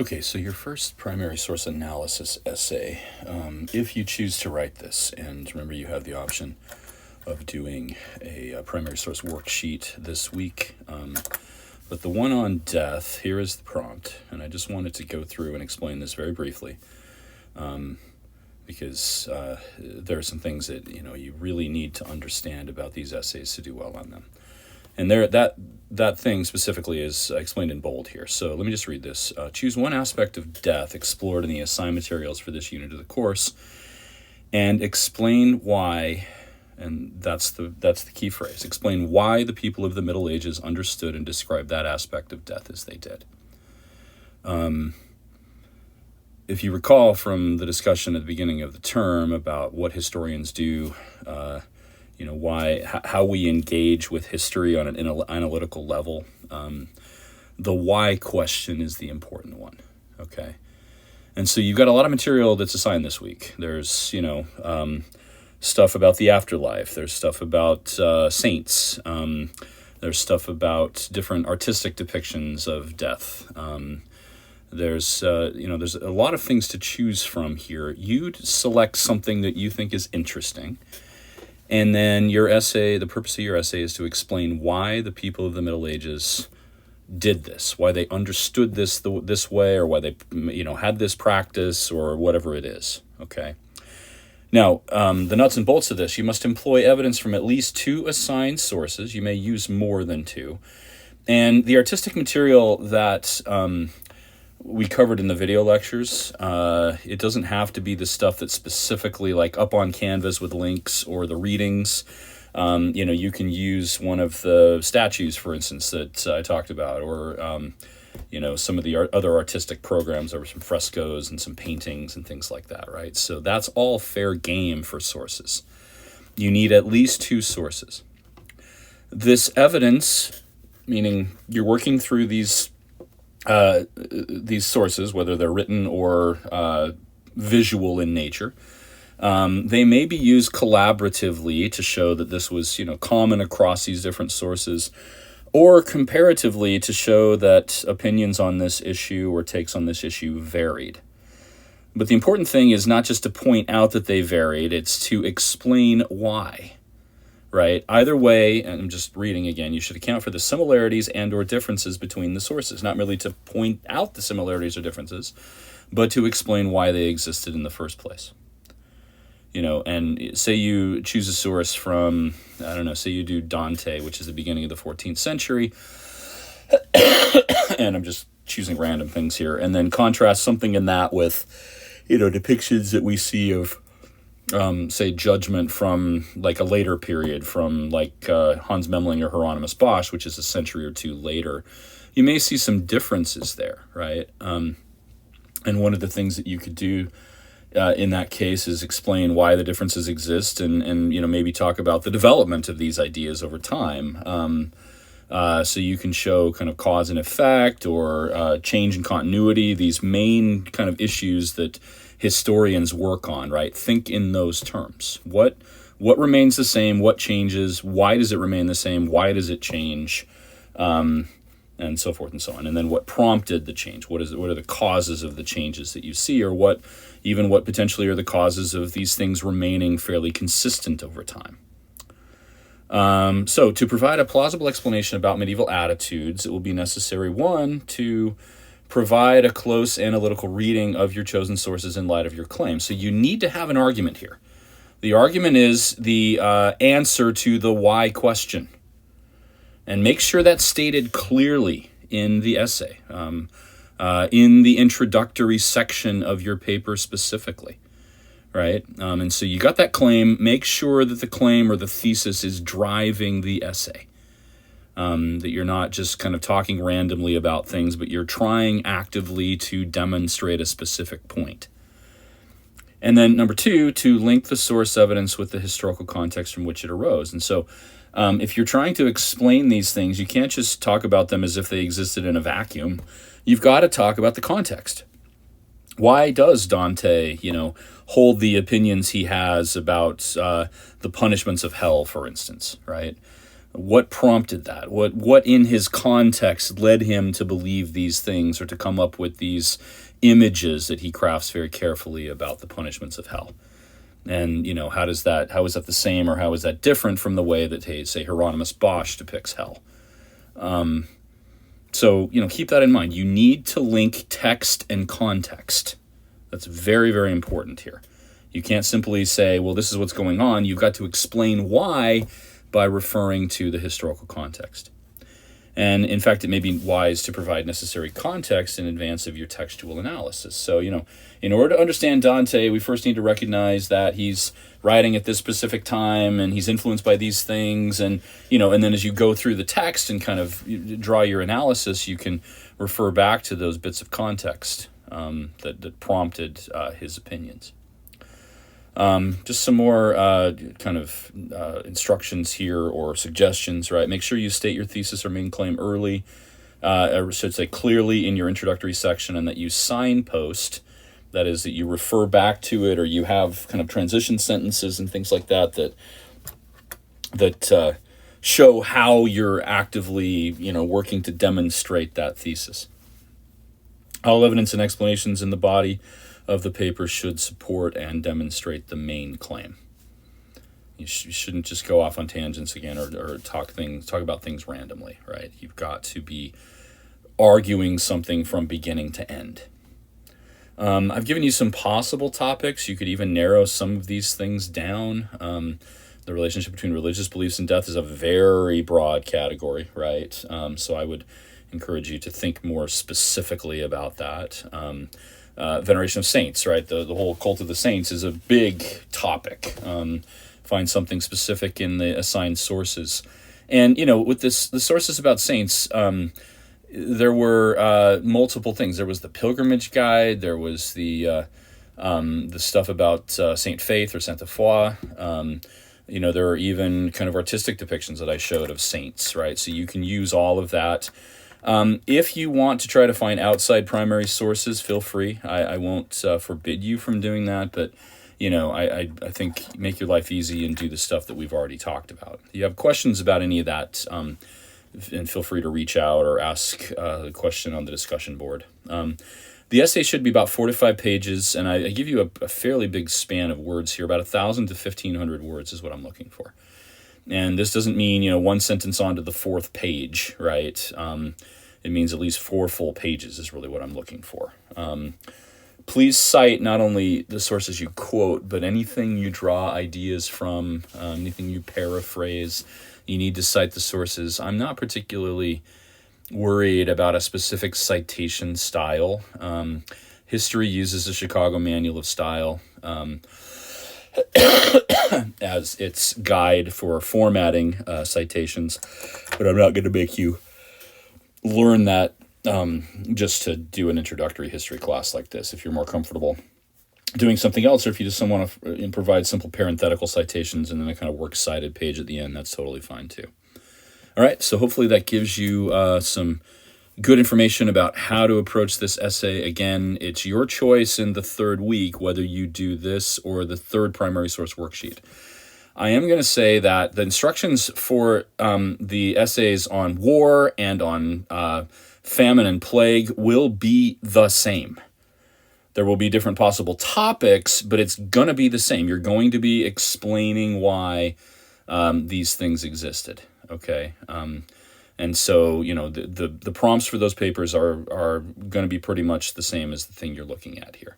Okay, so your first primary source analysis essay, if you choose to write this, and remember you have the option of doing a primary source worksheet this week, but the one on death, here is the prompt, and I just wanted to go through and explain this very briefly, because there are some things that you really need to understand about these essays to do well on them. And that thing specifically is explained in bold here. So let me just read this. Choose one aspect of death explored in the assigned materials for this unit of the course, and explain why. And that's the key phrase. Explain why the people of the Middle Ages understood and described that aspect of death as they did. If you recall from the discussion at the beginning of the term about what historians do, how we engage with history on an analytical level, the why question is the important one, okay? And so you've got a lot of material that's assigned this week. There's, stuff about the afterlife. There's stuff about saints. There's stuff about different artistic depictions of death. There's a lot of things to choose from here. You select something that you think is interesting. And then your essay, the purpose of your essay is to explain why the people of the Middle Ages did this, why they understood this way, or why they had this practice, or whatever it is, okay? Now, the nuts and bolts of this, you must employ evidence from at least 2 assigned sources. You may use more than 2. And the artistic material that we covered in the video lectures, it doesn't have to be the stuff that's specifically like up on Canvas with links or the readings. You can use one of the statues, for instance, that I talked about, or some of the other artistic programs. There were some frescoes and some paintings and things like that, right? So that's all fair game for sources. You need at least 2 sources. This evidence, meaning you're working through these sources, whether they're written or visual in nature, they may be used collaboratively to show that this was, common across these different sources, or comparatively to show that opinions on this issue or takes on this issue varied. But the important thing is not just to point out that they varied, it's to explain why, right? Either way, and I'm just reading again, you should account for the similarities and or differences between the sources, not merely to point out the similarities or differences, but to explain why they existed in the first place. And say you choose a source from, say you do Dante, which is the beginning of the 14th century, and I'm just choosing random things here, and then contrast something in that with, depictions that we see of, say, judgment from, like, a later period, from, like, Hans Memling or Hieronymus Bosch, which is a century or 2 later. You may see some differences there, right? And one of the things that you could do in that case is explain why the differences exist, and maybe talk about the development of these ideas over time. So you can show kind of cause and effect, or change in continuity, these main kind of issues that historians work on, right? Think in those terms. What remains the same? What changes? Why does it remain the same? Why does it change? And so forth and so on. And then what prompted the change? What are the causes of the changes that you see, or what potentially are the causes of these things remaining fairly consistent over time? So to provide a plausible explanation about medieval attitudes, it will be necessary, 1, to provide a close analytical reading of your chosen sources in light of your claim. So you need to have an argument here. The argument is the answer to the why question. And make sure that's stated clearly in the essay, in the introductory section of your paper specifically, right? And so you got that claim. Make sure that the claim or the thesis is driving the essay, that you're not just kind of talking randomly about things, but you're trying actively to demonstrate a specific point. And then number 2, to link the source evidence with the historical context from which it arose. And so if you're trying to explain these things, you can't just talk about them as if they existed in a vacuum. You've got to talk about the context. Why does Dante, hold the opinions he has about the punishments of hell, for instance, right? What prompted that? What in his context led him to believe these things or to come up with these images that he crafts very carefully about the punishments of hell? And, how is that the same, or how is that different from the way that, say, Hieronymus Bosch depicts hell? So, keep that in mind. You need to link text and context. That's very, very important here. You can't simply say, well, this is what's going on. You've got to explain why by referring to the historical context. And in fact, it may be wise to provide necessary context in advance of your textual analysis. So, in order to understand Dante, we first need to recognize that he's writing at this specific time and he's influenced by these things. And, and then as you go through the text and kind of draw your analysis, you can refer back to those bits of context that prompted his opinions. Just some more instructions here or suggestions, right? Make sure you state your thesis or main claim early, or should say clearly in your introductory section, and that you signpost, that is, that you refer back to it, or you have kind of transition sentences and things like that show how you're actively, working to demonstrate that thesis. All evidence and explanations in the body of the paper should support and demonstrate the main claim. You shouldn't just go off on tangents again or talk about things randomly, right? You've got to be arguing something from beginning to end. I've given you some possible topics. You could even narrow some of these things down. The relationship between religious beliefs and death is a very broad category, right? So I would encourage you to think more specifically about that. Veneration of saints, right? The whole cult of the saints is a big topic. Find something specific in the assigned sources. And, with the sources about saints, there were multiple things. There was the pilgrimage guide. There was the stuff about Saint Faith or Sainte Foi. There are even kind of artistic depictions that I showed of saints, right? So you can use all of that. If you want to try to find outside primary sources, feel free. I won't forbid you from doing that, but I think make your life easy and do the stuff that we've already talked about. If you have questions about any of that, and feel free to reach out or ask the question on the discussion board. The essay should be about 4 to 5 pages, and I give you a fairly big span of words here. About 1,000 to 1,500 words is what I'm looking for. And this doesn't mean, one sentence onto the 4th page, right? It means at least 4 full pages is really what I'm looking for. Please cite not only the sources you quote, but anything you draw ideas from, anything you paraphrase. You need to cite the sources. I'm not particularly worried about a specific citation style. History uses the Chicago Manual of Style as its guide for formatting citations, but I'm not going to make you learn that just to do an introductory history class like this. If you're more comfortable doing something else, or if you just want to provide simple parenthetical citations and then a kind of works cited page at the end, that's totally fine too. All right, so hopefully that gives you some good information about how to approach this essay. Again, it's your choice in the 3rd week whether you do this or the 3rd primary source worksheet. I am going to say that the instructions for the essays on war and on famine and plague will be the same. There will be different possible topics, but it's going to be the same. You're going to be explaining why these things existed, okay? And so, the prompts for those papers are going to be pretty much the same as the thing you're looking at here.